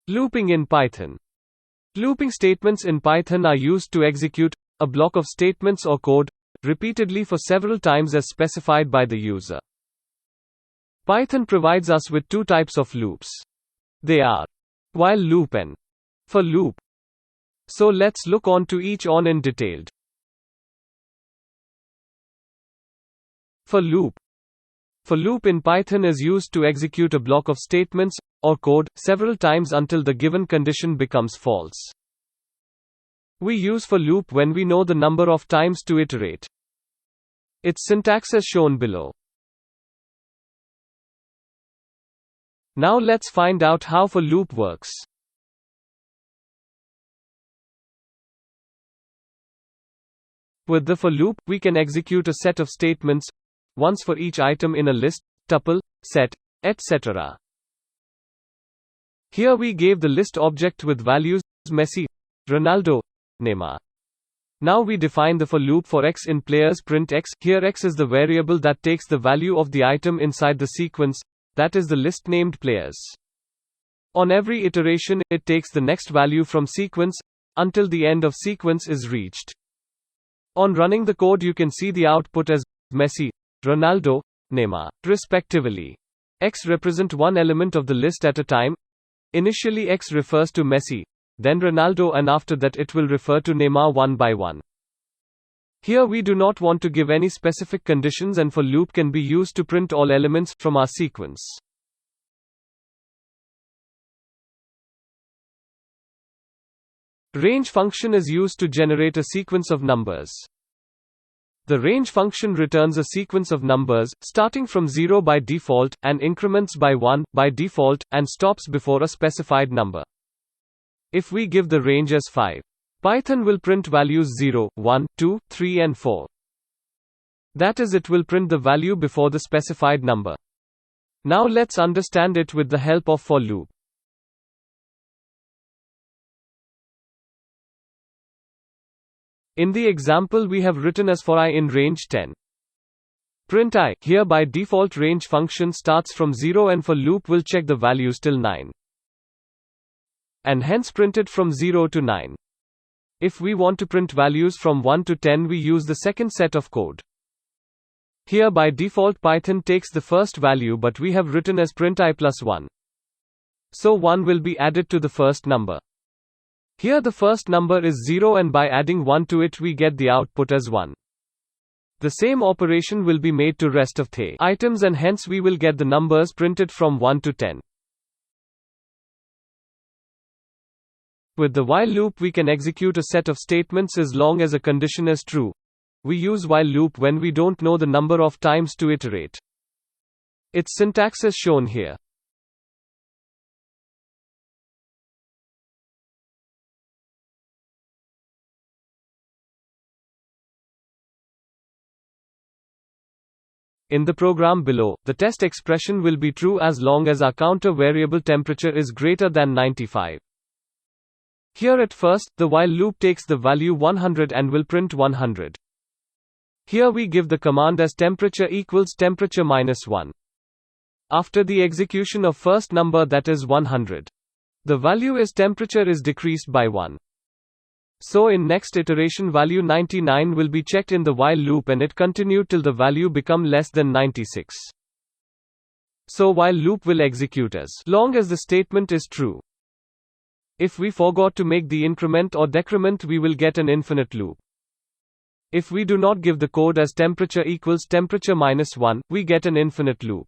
Looping in Python. Looping statements in Python are used to execute a block of statements or code repeatedly for several times as specified by the user. Python provides us with two types of loops. They are while loop and for loop. So let's look on to each on in detailed. For loop. For loop in Python is used to execute a block of statements or code several times until the given condition becomes false. We use for loop when we know the number of times to iterate. Its syntax is shown below. Now let's find out how for loop works. With the for loop, we can execute a set of statements, once for each item in a list, tuple, set, etc. Here we gave the list object with values Messi, Ronaldo, Neymar. Now we define the for loop for x in players print x. Here x is the variable that takes the value of the item inside the sequence, that is the list named players. On every iteration, it takes the next value from sequence, until the end of sequence is reached. On running the code you can see the output as Messi, Ronaldo, Neymar, respectively. X represent one element of the list at a time. Initially X refers to Messi, then Ronaldo, and after that it will refer to Neymar one by one. Here we do not want to give any specific conditions, and for loop can be used to print all elements from our sequence. Range function is used to generate a sequence of numbers. The range function returns a sequence of numbers, starting from 0 by default, and increments by 1 by default, and stops before a specified number. If we give the range as 5, Python will print values 0, 1, 2, 3 and 4. That is, it will print the value before the specified number. Now let's understand it with the help of for loop. In the example we have written as for I in range 10. Print I. Here by default range function starts from 0 and for loop will check the values till 9. And hence printed from 0 to 9. If we want to print values from 1 to 10 we use the second set of code. Here by default Python takes the first value, but we have written as print I plus 1. So 1 will be added to the first number. Here the first number is 0 and by adding 1 to it we get the output as 1. The same operation will be made to rest of the items, and hence we will get the numbers printed from 1 to 10. With the while loop we can execute a set of statements as long as a condition is true. We use while loop when we don't know the number of times to iterate. Its syntax is shown here. In the program below, the test expression will be true as long as our counter variable temperature is greater than 95. Here at first, the while loop takes the value 100 and will print 100. Here we give the command as temperature equals temperature minus 1. After the execution of first number, that is 100, the value is temperature is decreased by 1. So in next iteration value 99 will be checked in the while loop and it continued till the value become less than 96. So while loop will execute as long as the statement is true. If we forgot to make the increment or decrement we will get an infinite loop. If we do not give the code as temperature equals temperature minus 1, we get an infinite loop.